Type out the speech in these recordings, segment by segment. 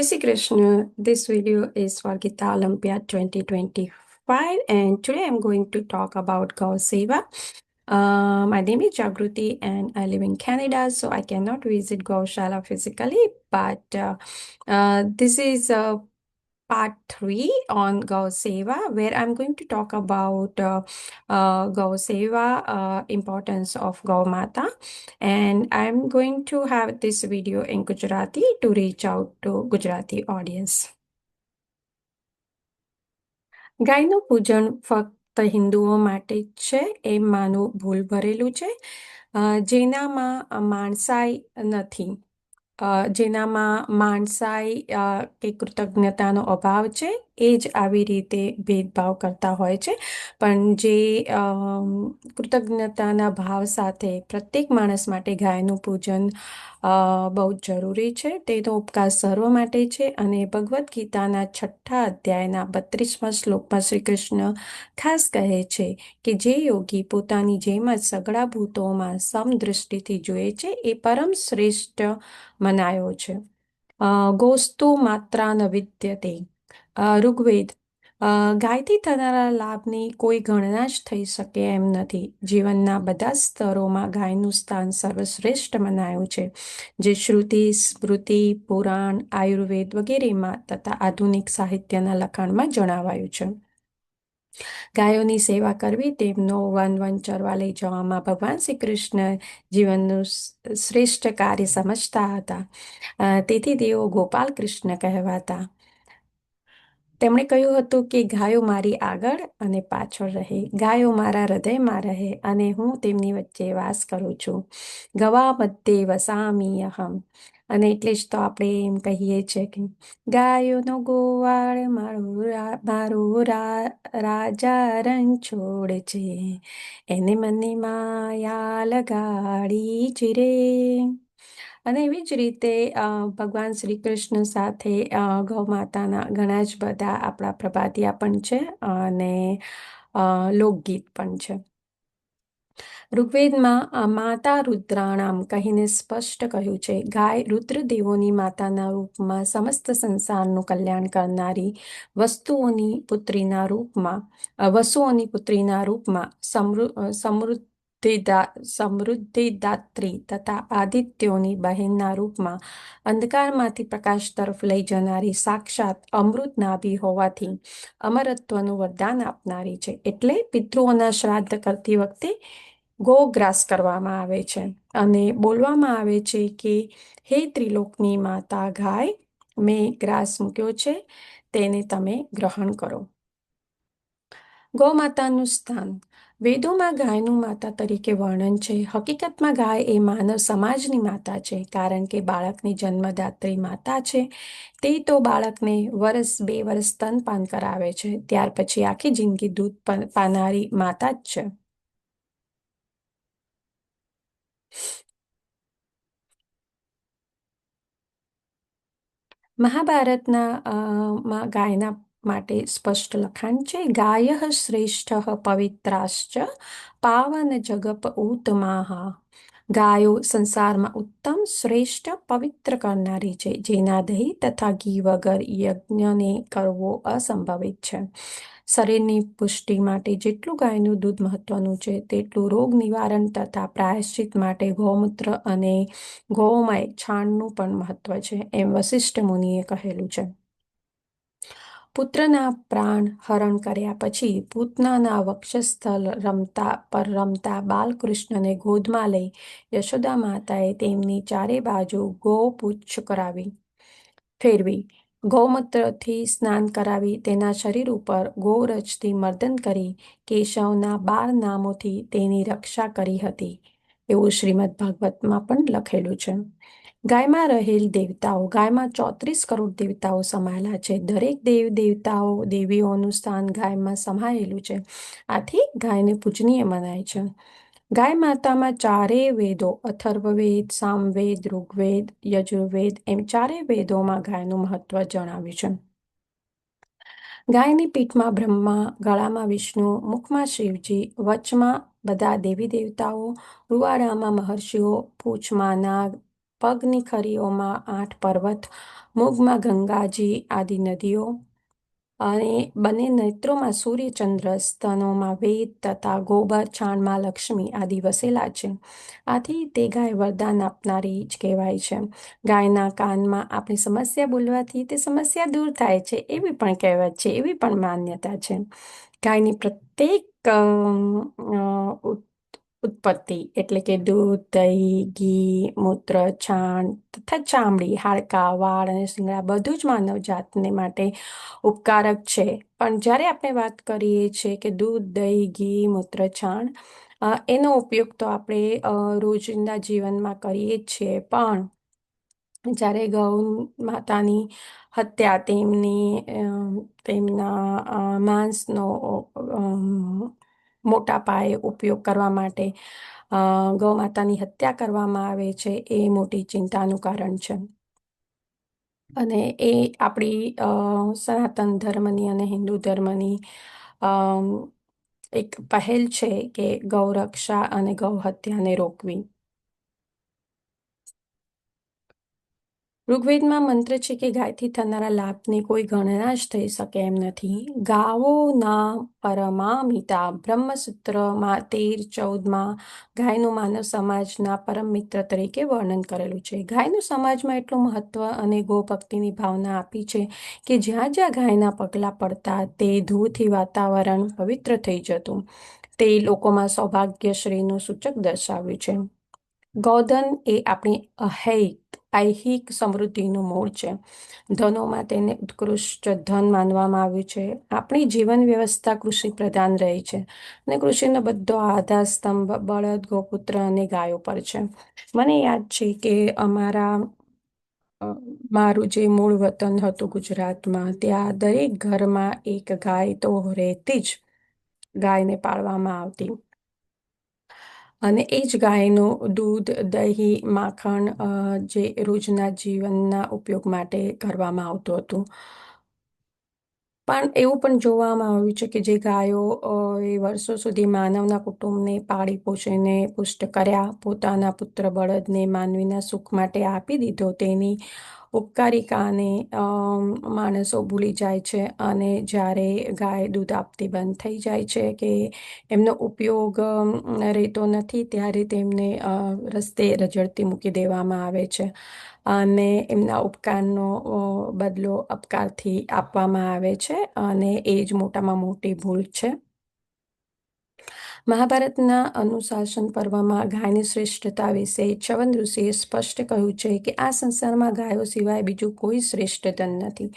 Shri Krishna. This video is for Gita Olympiad 2025, and today I'm going to talk about Gau Seva. My name is Jagruti, and I live in Canada, so I cannot visit Gaushala physically, but this is part 3 on Gau Seva, where I'm going to talk about Gau Seva, importance of Gau Mata, and I'm going to have this video in Gujarati to reach out to Gujarati audience. ગાયનું પૂજન ફક્ત હિન્દુઓ માટે જ છે એમ માનવું ભૂલ ભરેલું છે. જેનામાં માણસાઈ નથી, જેનામાં માણસાઈ કે કૃતજ્ઞતાનો અભાવ છે, એ જ આવી રીતે ભેદભાવ કરતા હોય છે. પણ જે કૃતજ્ઞતાના ભાવ સાથે પ્રત્યેક માણસ માટે ગાયનું પૂજન બહુ જ જરૂરી છે. તેનો ઉપકાર સર્વ માટે છે. અને ભગવદ્ ગીતાના 6થા અધ્યાયના 32મા શ્લોકમાં શ્રી કૃષ્ણ ખાસ કહે છે કે જે યોગી પોતાની જેમ જ સગળા ભૂતોમાં સમદૃષ્ટિથી જુએ છે એ પરમ શ્રેષ્ઠ મનાયો છે. ગોસ્તુ માત્રા ન વિદ્યતે. ઋગ્વેદ. ગાયથી થનારા લાભની કોઈ ગણના જ થઈ શકે એમ નથી. જીવનના બધા સ્તરોમાં ગાયનું સ્થાન સર્વશ્રેષ્ઠ મનાયું છે, જે શ્રુતિ, સ્મૃતિ, પુરાણ, આયુર્વેદ વગેરેમાં તથા આધુનિક સાહિત્યના લખાણમાં જણાવાયું છે. ગાયોની સેવા કરવી, તેમનો વન ચરવા લઈ જવામાં ભગવાન શ્રી કૃષ્ણ જીવનનું શ્રેષ્ઠ કાર્ય સમજતા હતા. તેથી તેઓ ગોપાલ કૃષ્ણ કહેવાતા. તેમણે કહ્યું હતું કે ગાયો મારી આગળ અને પાછળ રહે, ગાયો મારા હૃદયમાં રહે અને હું તેમની વચ્ચે વાસ કરું છું. ગવા મધ્યે વસામી અહમ. અને એટલે જ તો આપણે એમ કહીએ છીએ કે ગાયોનો ગોવાળ મારો રાજા રણછોડ છે, એને મને માયા લગાડી છે રે. અને એવી જ રીતે ભગવાન શ્રી કૃષ્ણ સાથે ગૌ માતાના ઘણા જ બધા આપણા પ્રભાતિયા પણ છે અને લોકગીત પણ છે. ઋગ્વેદમાં માતા રુદ્રાણામ કહીને સ્પષ્ટ કહ્યું છે, ગાય રુદ્રદેવોની માતાના રૂપમાં સમસ્ત સંસારનું કલ્યાણ કરનારી, વસુઓની પુત્રીના રૂપમાં સમૃદ્ધિદાત્રી તથા આદિત્યોની બહેનના રૂપમાં અંધકારમાંથી પ્રકાશ તરફ લઈ જનારી સાક્ષાત અમૃત નાભી હોવાથી અમરત્વનું વરદાન આપનારી છે. એટલે પિતૃઓના શ્રાદ્ધ કરતી વખતે ગોગ્રાસ કરવામાં આવે છે અને બોલવામાં આવે છે કે હે ત્રિલોકની માતા ગાય, મેં ગ્રાસ મૂક્યો છે, તેને તમે ગ્રહણ કરો. ગૌ માતાનું સ્થાન. વેદોમાં ગાયનું માતા તરીકે વર્ણન છે. હકીકતમાં ગાય એ માનવ સમાજની માતા છે, કારણ કે બાળકની જન્મદાત્રી માતા છે. તે તો બાળકને 1-2 વર્ષ સ્તનપાન કરાવે છે, ત્યાર પછી આખી જિંદગી દૂધ પાનારી માતા જ છે. મહાભારતમાં ગાયના માટે સ્પષ્ટ લખાણ છે, ગાયઃ શ્રેષ્ઠ પવિત્રાશ્ચ પાવન જગપ ઉત્તમાઃ. ગાયો સંસારમાં ઉત્તમ, શ્રેષ્ઠ, પવિત્ર કરનારી છે, જેના દહીં તથા ઘી વગર યજ્ઞને કરવો અસંભવિત છે. શરીરની પુષ્ટિ માટે જેટલું ગાયનું દૂધ મહત્વનું છે, તેટલું રોગ નિવારણ તથા પ્રાયશ્ચિત માટે ગૌમૂત્ર અને ગૌમય છાણનું પણ મહત્વ છે, એમ વસિષ્ઠ મુનિએ કહેલું છે. પુત્રના પ્રાણ હરણ કર્યા પછી પૂતનાના વક્ષસ્થળ પર રમતા બાલકૃષ્ણને ગોદમાં લઈ યશોદા માતાએ તેમની ચારે બાજુ ગોપૂંછ ફેરવી, ગૌમૂત્રથી સ્નાન કરાવી, તેના શરીર ઉપર ગોરજથી મર્દન કરી, કેશવના 12 નામોથી તેની રક્ષા કરી હતી, એવું શ્રીમદ ભાગવતમાં પણ લખેલું છે. ગાયમાં રહેલ દેવતાઓ. ગાયમાં 34 કરોડ દેવતાઓ સમાયેલા છે. દરેક દેવ દેવતાઓ દેવીઓનું સ્થાન ગાયમાં સમાયેલું છે. આથી ગાયને પૂજનીય મનાય છે. ગાય માતામાં ચારેય વેદો, અથર્વવેદ, સામવેદ, ઋગ્વેદ, યજુર્વેદ એમ ચારેય વેદોમાં ગાયનું મહત્વ જણાવ્યું છે. ગાયની પીઠમાં બ્રહ્મા, ગળામાં વિષ્ણુ, મુખમાં શિવજી, વચમાં બધા દેવી દેવતાઓ, રૂવાડામાં મહર્ષિઓ, પૂંછમાં નાગ, પગની ખરીઓમાં 8 પર્વત, મૂગમાં ગંગાજી આદિ નદીઓ, અને બંને નેત્રોમાં સૂર્યચંદ્ર, સ્તનોમાં વેદ તથા ગોબર, છાણમાં લક્ષ્મી આદિ વસેલા છે. આથી તે ગાય વરદાન આપનારી જ કહેવાય છે. ગાયના કાનમાં આપણી સમસ્યા બોલવાથી તે સમસ્યા દૂર થાય છે, એવી પણ કહેવત છે, એવી પણ માન્યતા છે. ગાયની પ્રત્યેક ઉત્પત્તિ એટલે કે દૂધ, દહીં, ઘી, મૂત્ર, છાણ તથા ચામડી, હાડકાં, વાળ અને શિંગડા બધું જ માનવ જાતને માટે ઉપકારક છે. પણ જ્યારે આપણે વાત કરીએ છીએ કે દૂધ, દહીં, ઘી, મૂત્ર, છાણ, એનો ઉપયોગ તો આપણે રોજિંદા જીવનમાં કરીએ જ છીએ. પણ જ્યારે ગૌ માતાની હત્યા, તેમના માંસનો મોટા પાયે ઉપયોગ કરવા માટે ગૌ માતાની હત્યા કરવામાં આવે છે, એ મોટી ચિંતાનું કારણ છે. અને એ આપણી સનાતન ધર્મની અને હિન્દુ ધર્મની અમ, એક પહેલ છે કે ગૌ રક્ષા અને ગૌ હત્યાને રોકવી. ઋગ્વેદમાં મંત્ર છે કે ગાયથી થનારા લાભની કોઈ ગણના જ થઈ શકે એમ નથી. ગાવોના પરમામિતા બ્રહ્મસૂત્રમાં 13-14માં ગાયનું માનવ સમાજના પરમ મિત્ર તરીકે વર્ણન કરેલું છે. ગાયનું સમાજમાં એટલું મહત્વ અને ગોભક્તિની ભાવના આપી છે કે જ્યાં જ્યાં ગાયના પગલાં પડતા તે ધૂળથી વાતાવરણ પવિત્ર થઈ જતું. તે લોકોમાં સૌભાગ્યશ્રીનું સૂચક દર્શાવ્યું છે. ગોધન એ આપણી ઐહિક સમૃદ્ધિનું મૂળ છે. ધનોમાં તેને ઉત્કૃષ્ટ ધન માનવામાં આવ્યું છે. આપણી જીવન વ્યવસ્થા કૃષિ પ્રધાન રહી છે અને કૃષિનો બધો આધારસ્તંભ બળદ, ગોપુત્ર અને ગાયો પર છે. મને યાદ છે કે મારું જે મૂળ વતન હતું ગુજરાતમાં, ત્યાં દરેક ઘરમાં એક ગાય તો રહેતી જ, ગાયને પાળવામાં આવતી. અને એ જ ગાયનું દૂધ, દહીં, માખણ જે રોજના જીવનના ઉપયોગ માટે કરવામાં આવતું હતું. પણ એવું પણ જોવામાં આવ્યું છે કે જે ગાયો એ વર્ષો સુધી માનવના કુટુંબને પાળી પોષીને પુષ્ટ કર્યા, પોતાના પુત્ર બળદને માનવીના સુખ માટે આપી દીધો, તેની ઉપકારિકાને માણસો ભૂલી જાય છે. અને જ્યારે ગાય દૂધ આપતી બંધ થઈ જાય છે કે એમનો ઉપયોગ રહેતો નથી, ત્યારે તેમને રસ્તે રઝળતી મૂકી દેવામાં આવે છે અને એમના ઉપકારનો બદલો અપકારથી આપવામાં આવે છે, અને એ જ મોટામાં મોટી ભૂલ છે. મહાભારતના અનુશાસન પર્વમાં ગાયની શ્રેષ્ઠતા વિશે ચ્યવન ઋષિએ સ્પષ્ટ કહ્યું છે કે આ સંસારમાં ગાયો સિવાય બીજું કોઈ શ્રેષ્ઠ ધન નથી.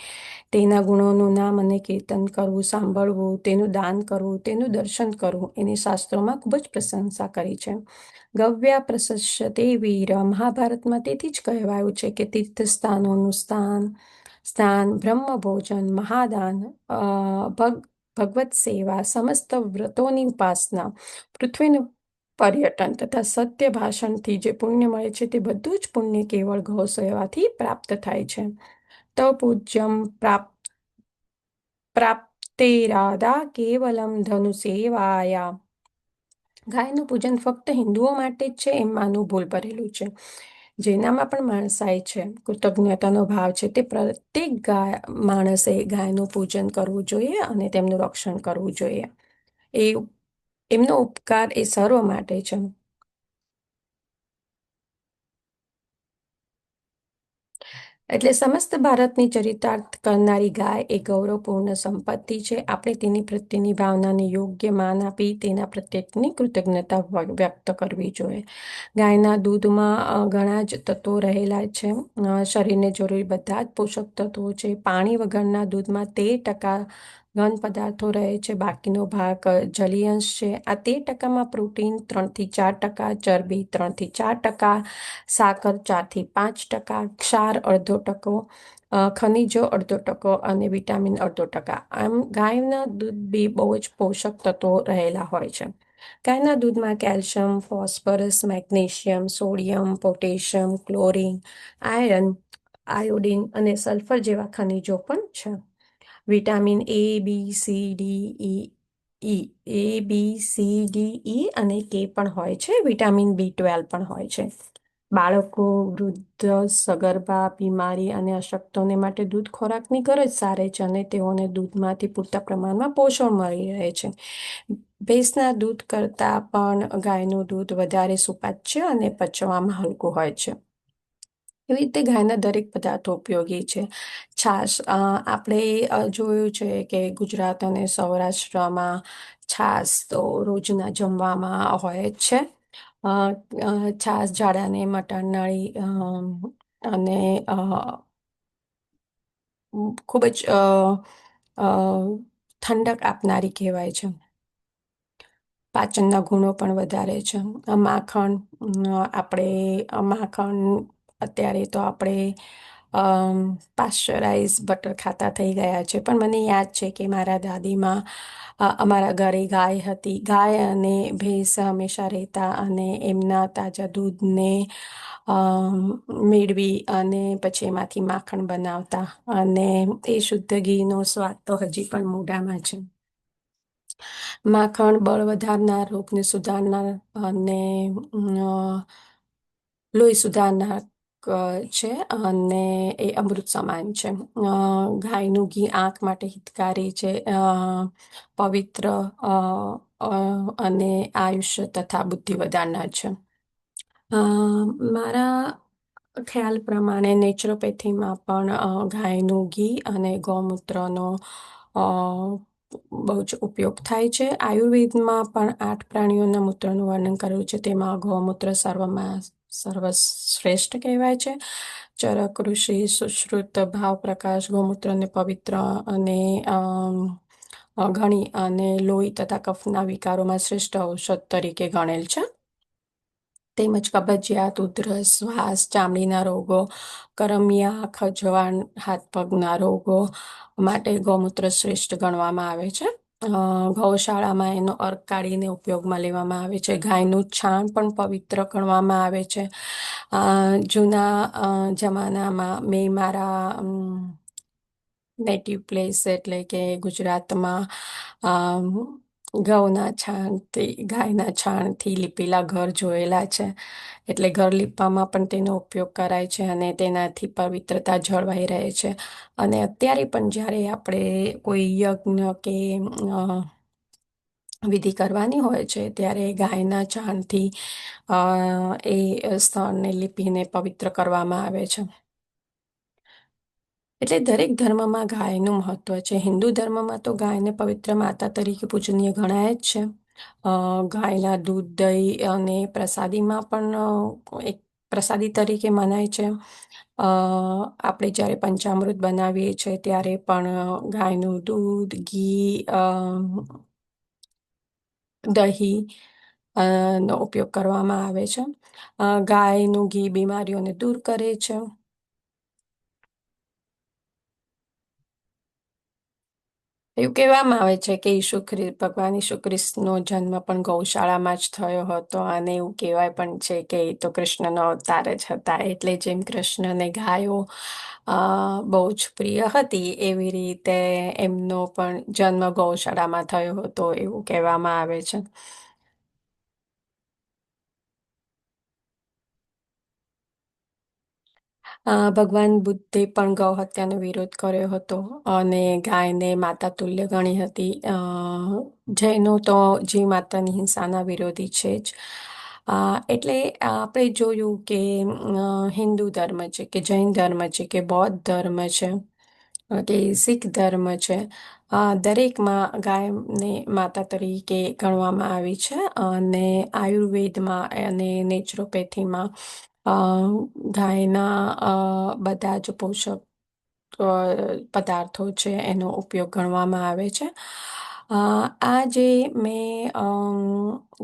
તેના ગુણોનું નામ અને કીર્તન કરવું, સાંભળવું, તેનું દાન કરવું, તેનું દર્શન કરવું, એની શાસ્ત્રોમાં ખૂબ જ પ્રશંસા કરી છે. ગવ્યા પ્રશસ્યતે વીર, મહાભારતમાં તેથી જ કહેવાયું છે કે તીર્થસ્થાનોનું સ્થાન, બ્રહ્મભોજન, મહાદાન, ભગવત સેવા, સમસ્ત વ્રતોની ઉપાસના, પૃથ્વીનું પર્યટન તથા સત્ય ભાષણથી જે પુણ્ય મળે છે, તે બધું જ પુણ્ય કેવળ ગૌ સેવાથી પ્રાપ્ત થાય છે. તો પૂજ્યમ પ્રાપ્તેરાદા કેવલમ ધનુ સેવાયા. ગાયનું પૂજન ફક્ત હિન્દુઓ માટે જ છે એમ માનવું ભૂલ ભરેલું છે. જેનામાં પણ માણસાઈ છે, કૃતજ્ઞતાનો ભાવ છે, તે પ્રત્યેક માણસે ગાયનું પૂજન કરવું જોઈએ અને તેમનું રક્ષણ કરવું જોઈએ. એમનો ઉપકાર એ સર્વ માટે છે. એટલે સમસ્ત ભારતની ચરિતાર્થ કરનારી ગાય એ ગૌરવપૂર્ણ સંપત્તિ છે. આપણે તેની પ્રત્યેની ભાવનાને યોગ્ય માન આપી તેના પ્રત્યેની કૃતજ્ઞતા વ્યક્ત કરવી જોઈએ. ગાયના દૂધમાં ઘણા જ તત્વો રહેલા છે. શરીરને જરૂરી બધા જ પોષક તત્વો છે. પાણી વગરના દૂધમાં 13% ઘન પદાર્થો રહે છે, બાકીનો ભાગ જલીય અંશ છે. આ 13%માં પ્રોટીન 3-4%, ચરબી 3-4%, સાકર 4-5%, ક્ષાર 0.5%, ખનિજો 0.5% અને વિટામિન 0.5%. આમ ગાયના દૂધ બી બહુ જ પોષક તત્વો રહેલા હોય છે. ગાયના દૂધમાં calcium, phosphorus, magnesium, sodium, potassium, chlorine, iron, iodine અને સલ્ફર જેવા ખનિજો પણ છે. Vitamin A, B, C, D, E અને K પણ હોય છે. વિટામિન B12 પણ હોય છે. બાળકો, વૃદ્ધ, સગર્ભા, બીમારી અને અશક્તોને માટે દૂધ ખોરાકની ગરજ સારે છે અને તેઓને દૂધમાંથી પૂરતા પ્રમાણમાં પોષણ મળી રહે છે. ભેંસના દૂધ કરતાં પણ ગાયનું દૂધ વધારે સુપાચ્ય અને પચવામાં હલકું હોય છે. એવી રીતે ગાયના દરેક પદાર્થો ઉપયોગી છે. છાશ આપણે જોયું છે કે ગુજરાત અને સૌરાષ્ટ્રમાં છાશ તો રોજના જમવામાં હોય જ છે. અ, છાશ ઝાડાને મટરનળી અને ખૂબ જ અ, ઠંડક આપનારી કહેવાય છે. પાચનના ગુણો પણ વધારે છે. માખણ માખણ અત્યારે તો આપણે પાશ્ચરાઇઝ બટર ખાતા થઈ ગયા છે. પણ મને યાદ છે કે મારા દાદીમાં અમારા ઘરે ગાય હતી. ગાય અને ભેંસ હંમેશા રહેતા અને એમના તાજા દૂધને મેળવી અને પછી એમાંથી માખણ બનાવતા અને એ શુદ્ધ ઘીનો સ્વાદ તો હજી પણ મોઢામાં છે. માખણ બળ વધારનાર, રોગને સુધારનાર અને લોહી સુધારનાર છે અને એ અમૃત સમાન છે. ગાયનું ઘી આંખ માટે હિતકારી છે. પવિત્ર અને આયુષ્ય તથા બુદ્ધિ વધારનાર છે. મારા ખ્યાલ પ્રમાણે નેચરોપેથીમાં પણ ગાયનું ઘી અને ગૌમૂત્રનો અ, બહુ જ ઉપયોગ થાય છે. આયુર્વેદમાં પણ 8 પ્રાણીઓના મૂત્રનું વર્ણન કરેલું છે. તેમાં ગૌમૂત્ર સર્વશ્રેષ્ઠ કહેવાય છે. ચરક, ઋષિ, સુશ્રુત, ભાવપ્રકાશ ગૌમૂત્રને પવિત્ર અને ઘણી અને લોહી તથા કફના વિકારોમાં શ્રેષ્ઠ ઔષધ તરીકે ગણેલ છે. તેમજ કબજિયાત, ઉધરસ, શ્વાસ, ચામડીના રોગો, કરમિયા, ખજવાળ, હાથ પગના રોગો માટે ગૌમૂત્ર શ્રેષ્ઠ ગણવામાં આવે છે. ગૌશાળામાં એનો અર્ક કાઢીને ઉપયોગમાં લેવામાં આવે છે. ગાયનું છાણ પણ પવિત્ર ગણવામાં આવે છે. જૂના જમાનામાં મેં મારા નેટિવ પ્લેસ એટલે કે ગુજરાતમાં અમ, ગાયના છાણથી લીપેલા ઘર જોયેલા છે. એટલે ઘર લીપવામાં પણ તેનો ઉપયોગ કરાય છે અને તેનાથી પવિત્રતા જળવાઈ રહે છે. અને અત્યારે પણ જ્યારે આપણે કોઈ યજ્ઞ કે વિધિ કરવાની હોય છે ત્યારે ગાયના છાણથી એ સ્થળને લીપીને પવિત્ર કરવામાં આવે છે. એટલે દરેક ધર્મમાં ગાયનું મહત્વ છે. હિન્દુ ધર્મમાં તો ગાયને પવિત્ર માતા તરીકે પૂજનીય ગણાય જ છે. ગાયના દૂધ, દહીં અને પ્રસાદીમાં પણ એક પ્રસાદી તરીકે મનાય છે. આપણે જ્યારે પંચામૃત બનાવીએ છીએ ત્યારે પણ ગાયનું દૂધ, ઘી, દહીં નો ઉપયોગ કરવામાં આવે છે. ગાયનું ઘી બીમારીઓને દૂર કરે છે. એવું કહેવામાં આવે છે કે ભગવાન ઈસુ ખ્રિસ્તનો જન્મ પણ ગૌશાળામાં જ થયો હતો અને એવું કહેવાય પણ છે કે એ તો કૃષ્ણનો અવતાર જ હતા. એટલે જેમ કૃષ્ણને ગાયો બહુ જ પ્રિય હતી એવી રીતે એમનો પણ જન્મ ગૌશાળામાં થયો હતો એવું કહેવામાં આવે છે. ભગવાન બુદ્ધે પણ ગૌ હત્યાનો વિરોધ કર્યો હતો અને ગાયને માતા તુલ્ય ગણી હતી. જૈનો તો જીવ માતાની હિંસાના વિરોધી છે જ. એટલે આપણે જોયું કે હિન્દુ ધર્મ છે કે જૈન ધર્મ છે કે બૌદ્ધ ધર્મ છે કે શીખ ધર્મ છે. દરેકમાં ગાયને માતા તરીકે ગણવામાં આવી છે અને આયુર્વેદમાં અને નેચરોપેથીમાં અ, ગાયના બધા જ પોષક પદાર્થો છે એનો ઉપયોગ ગણવામાં આવે છે. આ જે મેં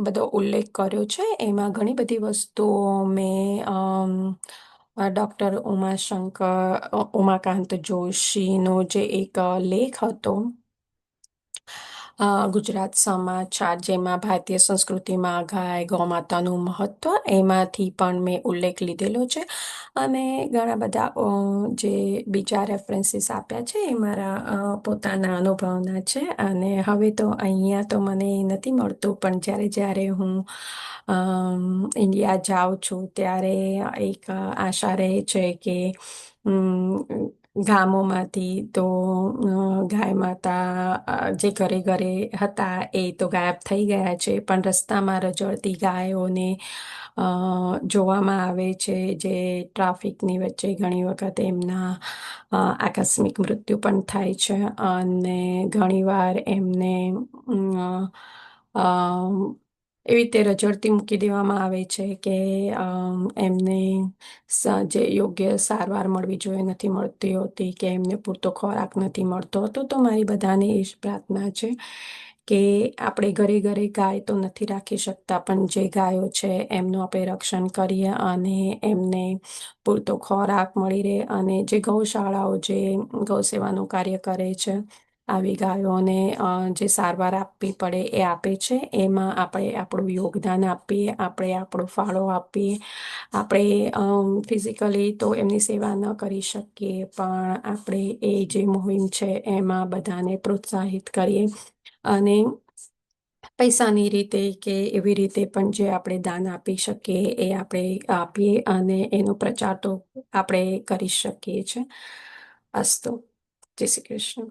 બધો ઉલ્લેખ કર્યો છે એમાં ઘણી બધી વસ્તુઓ મેં ડૉક્ટર ઉમાકાંત જોશીનો જે એક લેખ હતો ગુજરાત સમાચાર, જેમાં ભારતીય સંસ્કૃતિમાં ગાય, ગૌમાતાનું મહત્વ, એમાંથી પણ મેં ઉલ્લેખ લીધેલો છે. અને ઘણા બધા જે બીજા રેફરન્સીસ આપ્યા છે એ મારા પોતાના અનુભવના છે. અને હવે તો અહીંયા તો મને નથી મળતું, પણ જ્યારે જ્યારે હું ઇન્ડિયા જાઉં છું ત્યારે એક આશા રહે છે કે ગામોમાંથી તો ગાય માતા જે ઘરે ઘરે હતા એ તો ગાયબ થઈ ગયા છે, પણ રસ્તામાં રજળતી ગાયોને જોવામાં આવે છે, જે ટ્રાફિકની વચ્ચે ઘણી વખત એમના આકસ્મિક મૃત્યુ પણ થાય છે. અને ઘણીવાર એમને એવી રીતે રજળતી મૂકી દેવામાં આવે છે કે એમને જે યોગ્ય સારવાર મળવી જોઈએ નથી મળતી હોતી, કે એમને પૂરતો ખોરાક નથી મળતો હતો. તો મારી બધાને એ જ પ્રાર્થના છે કે આપણે ઘરે ઘરે ગાય તો નથી રાખી શકતા, પણ જે ગાયો છે એમનું આપણે રક્ષણ કરીએ અને એમને પૂરતો ખોરાક મળી રહે. અને જે ગૌશાળાઓ જે ગૌ સેવાનું કાર્ય કરે છે, આવી ગાયોને જે સારવાર આપવી પડે એ આપે છે, એમાં આપણે આપણું યોગદાન આપીએ, આપણે આપણો ફાળો આપીએ. આપણે ફિઝિકલી તો એમની સેવા ન કરી શકીએ, પણ આપણે એ જે મુહિમ છે એમાં બધાને પ્રોત્સાહિત કરીએ. અને પૈસાની રીતે કે એવી રીતે પણ જે આપણે દાન આપી શકીએ એ આપણે આપીએ, અને એનો પ્રચાર તો આપણે કરી શકીએ છીએ. અસ્તુ. જય શ્રી કૃષ્ણ.